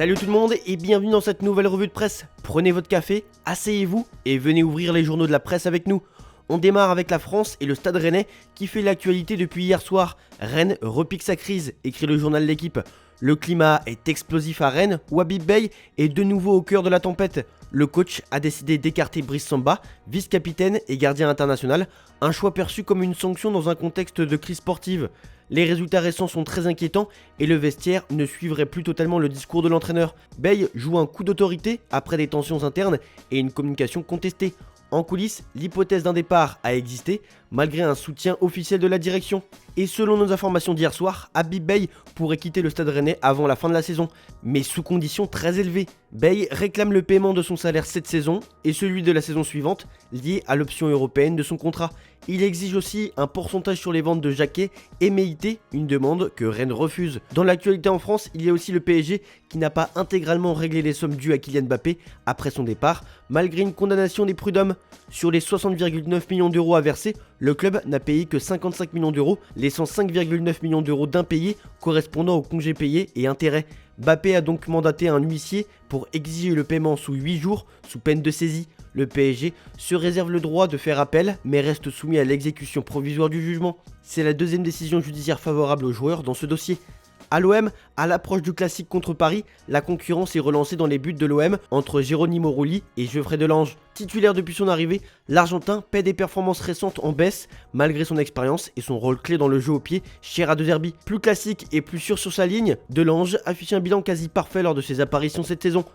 Salut tout le monde et bienvenue dans cette nouvelle revue de presse. Prenez votre café, asseyez-vous et venez ouvrir les journaux de la presse avec nous. On démarre avec la France et le Stade Rennais qui fait l'actualité depuis hier soir. Rennes repique sa crise, écrit le journal L'Équipe. Le climat est explosif à Rennes où Habib Beye est de nouveau au cœur de la tempête. Le coach a décidé d'écarter Brice Samba, vice-capitaine et gardien international, un choix perçu comme une sanction dans un contexte de crise sportive. Les résultats récents sont très inquiétants et le vestiaire ne suivrait plus totalement le discours de l'entraîneur. Beye joue un coup d'autorité après des tensions internes et une communication contestée. En coulisses, l'hypothèse d'un départ a existé malgré un soutien officiel de la direction. Et selon nos informations d'hier soir, Habib Beye pourrait quitter le Stade Rennais avant la fin de la saison, mais sous conditions très élevées. Beye réclame le paiement de son salaire cette saison et celui de la saison suivante, lié à l'option européenne de son contrat. Il exige aussi un pourcentage sur les ventes de Jacquet et Meïté, une demande que Rennes refuse. Dans l'actualité en France, il y a aussi le PSG qui n'a pas intégralement réglé les sommes dues à Kylian Mbappé après son départ, malgré une condamnation des prud'hommes. Sur les 60,9 millions d'euros à verser, le club n'a payé que 55 millions d'euros, laissant 5,9 millions d'euros d'impayés correspondant aux congés payés et intérêts. Mbappé a donc mandaté un huissier pour exiger le paiement sous 8 jours, sous peine de saisie. Le PSG se réserve le droit de faire appel, mais reste soumis à l'exécution provisoire du jugement. C'est la deuxième décision judiciaire favorable aux joueurs dans ce dossier. À l'OM, à l'approche du classique contre Paris, la concurrence est relancée dans les buts de l'OM entre Geronimo Rulli et Geoffrey Delange. Titulaire depuis son arrivée, l'Argentin paie des performances récentes en baisse malgré son expérience et son rôle clé dans le jeu au pied cher à De Zerbi. Plus classique et plus sûr sur sa ligne, Delange affiche un bilan quasi parfait lors de ses apparitions cette saison.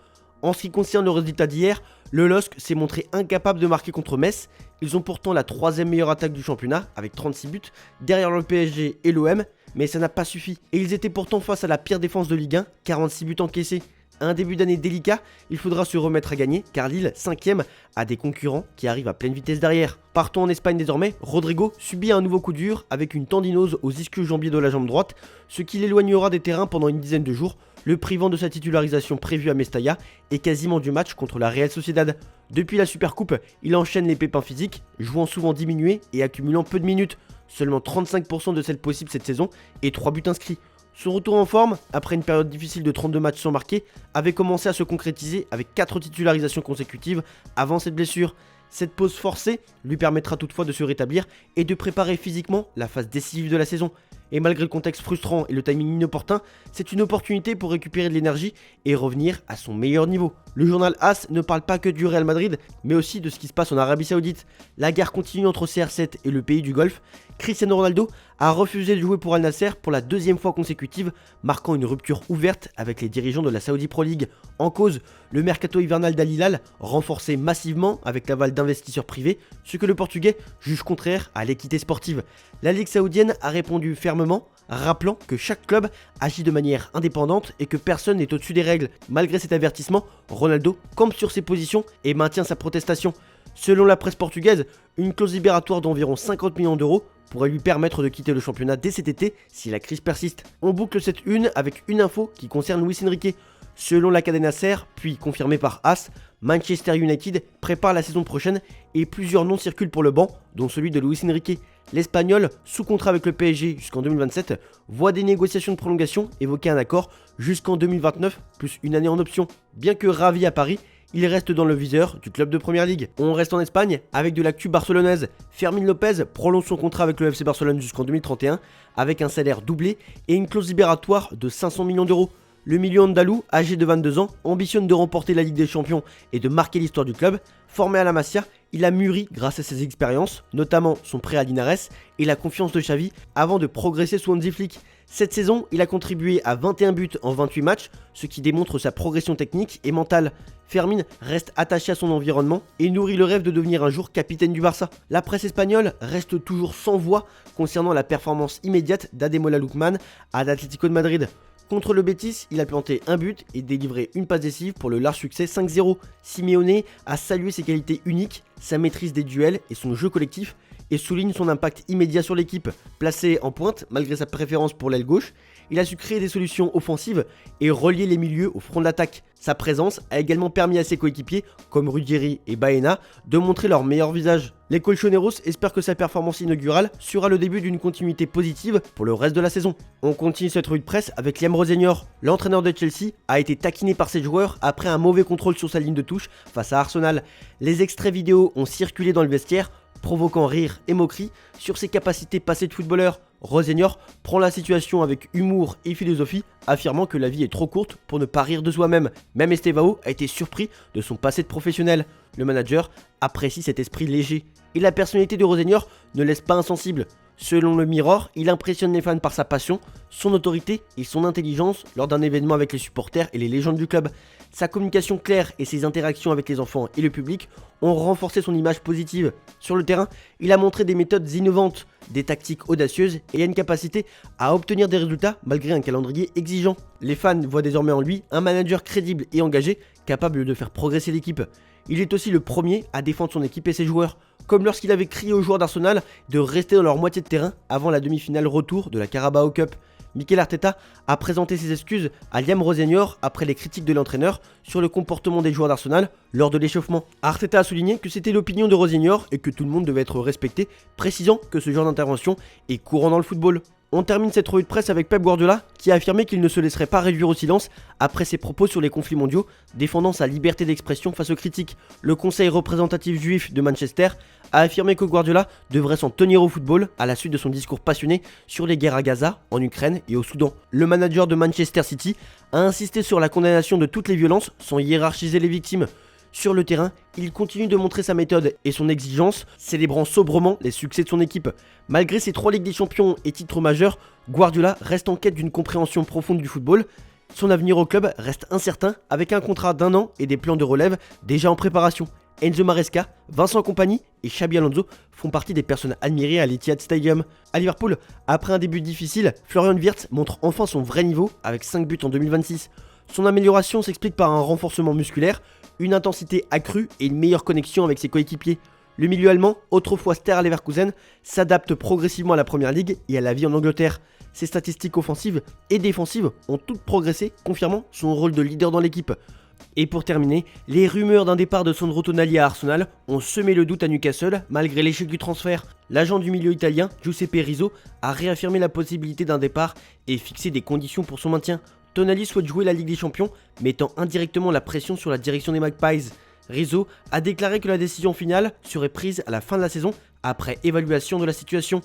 En ce qui concerne le résultat d'hier, le LOSC s'est montré incapable de marquer contre Metz. Ils ont pourtant la troisième meilleure attaque du championnat avec 36 buts, derrière le PSG et l'OM, mais ça n'a pas suffi. Et ils étaient pourtant face à la pire défense de Ligue 1, 46 buts encaissés. Un début d'année délicat, il faudra se remettre à gagner car Lille, 5ème, a des concurrents qui arrivent à pleine vitesse derrière. Partons en Espagne désormais, Rodrigo subit un nouveau coup dur avec une tendinose aux ischio-jambiers de la jambe droite, ce qui l'éloignera des terrains pendant une dizaine de jours, le privant de sa titularisation prévue à Mestalla et quasiment du match contre la Real Sociedad. Depuis la Supercoupe, il enchaîne les pépins physiques, jouant souvent diminué et accumulant peu de minutes, seulement 35% de celles possibles cette saison et 3 buts inscrits. Son retour en forme, après une période difficile de 32 matchs sans marquer, avait commencé à se concrétiser avec 4 titularisations consécutives avant cette blessure. Cette pause forcée lui permettra toutefois de se rétablir et de préparer physiquement la phase décisive de la saison. Et malgré le contexte frustrant et le timing inopportun, c'est une opportunité pour récupérer de l'énergie et revenir à son meilleur niveau. Le journal AS ne parle pas que du Real Madrid, mais aussi de ce qui se passe en Arabie Saoudite. La guerre continue entre CR7 et le pays du Golfe. Cristiano Ronaldo a refusé de jouer pour Al Nassr pour la deuxième fois consécutive, marquant une rupture ouverte avec les dirigeants de la Saudi Pro League. En cause, le mercato hivernal d'Al Hilal, renforcé massivement avec l'aval d'investisseurs privés, ce que le Portugais juge contraire à l'équité sportive. La Ligue saoudienne a répondu fermement, rappelant que chaque club agit de manière indépendante et que personne n'est au-dessus des règles. Malgré cet avertissement, Ronaldo campe sur ses positions et maintient sa protestation. Selon la presse portugaise, une clause libératoire d'environ 50 millions d'euros pourrait lui permettre de quitter le championnat dès cet été si la crise persiste. On boucle cette une avec une info qui concerne Luis Enrique. Selon la Cadena SER, puis confirmé par AS, Manchester United prépare la saison prochaine et plusieurs noms circulent pour le banc, dont celui de Luis Enrique. L'Espagnol, sous contrat avec le PSG jusqu'en 2027, voit des négociations de prolongation évoquer un accord jusqu'en 2029, plus une année en option. Bien que ravi à Paris, il reste dans le viseur du club de Première Ligue. On reste en Espagne avec de l'actu barcelonaise. Fermín López prolonge son contrat avec le FC Barcelone jusqu'en 2031 avec un salaire doublé et une clause libératoire de 500 millions d'euros. Le milieu andalou, âgé de 22 ans, ambitionne de remporter la Ligue des Champions et de marquer l'histoire du club. Formé à la Masia, il a mûri grâce à ses expériences, notamment son prêt à Linares et la confiance de Xavi avant de progresser sous Hansi Flick. Cette saison, il a contribué à 21 buts en 28 matchs, ce qui démontre sa progression technique et mentale. Fermín reste attaché à son environnement et nourrit le rêve de devenir un jour capitaine du Barça. La presse espagnole reste toujours sans voix concernant la performance immédiate d'Ademola Lookman à l'Atlético de Madrid. Contre le Betis, il a planté un but et délivré une passe décisive pour le large succès 5-0. Simeone a salué ses qualités uniques, sa maîtrise des duels et son jeu collectif. et souligne son impact immédiat sur l'équipe. Placé en pointe, malgré sa préférence pour l'aile gauche, il a su créer des solutions offensives et relier les milieux au front de l'attaque. Sa présence a également permis à ses coéquipiers, comme Ruggieri et Baena, de montrer leur meilleur visage. Les Colchoneros espèrent que sa performance inaugurale sera le début d'une continuité positive pour le reste de la saison. On continue cette revue de presse avec Liam Rosenior. L'entraîneur de Chelsea a été taquiné par ses joueurs après un mauvais contrôle sur sa ligne de touche face à Arsenal. Les extraits vidéo ont circulé dans le vestiaire, provoquant rire et moquerie sur ses capacités passées de footballeur. Rosenior prend la situation avec humour et philosophie, affirmant que la vie est trop courte pour ne pas rire de soi-même. Même Estevao a été surpris de son passé de professionnel. Le manager apprécie cet esprit léger. Et la personnalité de Rosenior ne laisse pas insensible. Selon le Mirror, il impressionne les fans par sa passion, son autorité et son intelligence lors d'un événement avec les supporters et les légendes du club. Sa communication claire et ses interactions avec les enfants et le public ont renforcé son image positive. Sur le terrain, il a montré des méthodes innovantes, des tactiques audacieuses et a une capacité à obtenir des résultats malgré un calendrier exigeant. Les fans voient désormais en lui un manager crédible et engagé, capable de faire progresser l'équipe. Il est aussi le premier à défendre son équipe et ses joueurs, comme lorsqu'il avait crié aux joueurs d'Arsenal de rester dans leur moitié de terrain avant la demi-finale retour de la Carabao Cup. Mikel Arteta a présenté ses excuses à Liam Rosenior après les critiques de l'entraîneur sur le comportement des joueurs d'Arsenal lors de l'échauffement. Arteta a souligné que c'était l'opinion de Rosenior et que tout le monde devait être respecté, précisant que ce genre d'intervention est courant dans le football. On termine cette revue de presse avec Pep Guardiola qui a affirmé qu'il ne se laisserait pas réduire au silence après ses propos sur les conflits mondiaux, défendant sa liberté d'expression face aux critiques. Le conseil représentatif juif de Manchester a affirmé que Guardiola devrait s'en tenir au football à la suite de son discours passionné sur les guerres à Gaza, en Ukraine et au Soudan. Le manager de Manchester City a insisté sur la condamnation de toutes les violences sans hiérarchiser les victimes. Sur le terrain, il continue de montrer sa méthode et son exigence, célébrant sobrement les succès de son équipe. Malgré ses 3 Ligues des Champions et titres majeurs, Guardiola reste en quête d'une compréhension profonde du football. Son avenir au club reste incertain avec un contrat d'1 an et des plans de relève déjà en préparation. Enzo Maresca, Vincent Kompany et Xabi Alonso font partie des personnes admirées à l'Etihad Stadium. À Liverpool, après un début difficile, Florian Wirtz montre enfin son vrai niveau avec 5 buts en 2026. Son amélioration s'explique par un renforcement musculaire, une intensité accrue et une meilleure connexion avec ses coéquipiers. Le milieu allemand, autrefois Ster Leverkusen, s'adapte progressivement à la Première Ligue et à la vie en Angleterre. Ses statistiques offensives et défensives ont toutes progressé, confirmant son rôle de leader dans l'équipe. Et pour terminer, les rumeurs d'un départ de Sandro Tonali à Arsenal ont semé le doute à Newcastle malgré l'échec du transfert. L'agent du milieu italien, Giuseppe Rizzo, a réaffirmé la possibilité d'un départ et fixé des conditions pour son maintien. Tonali souhaite jouer la Ligue des Champions, mettant indirectement la pression sur la direction des Magpies. Rizzo a déclaré que la décision finale serait prise à la fin de la saison, après évaluation de la situation.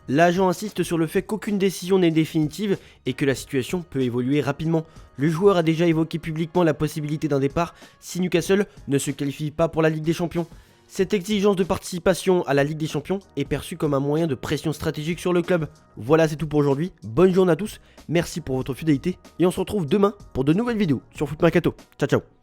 L'agent insiste sur le fait qu'aucune décision n'est définitive et que la situation peut évoluer rapidement. Le joueur a déjà évoqué publiquement la possibilité d'un départ si Newcastle ne se qualifie pas pour la Ligue des Champions. Cette exigence de participation à la Ligue des Champions est perçue comme un moyen de pression stratégique sur le club. Voilà, c'est tout pour aujourd'hui. Bonne journée à tous, merci pour votre fidélité et on se retrouve demain pour de nouvelles vidéos sur Foot Mercato. Ciao ciao.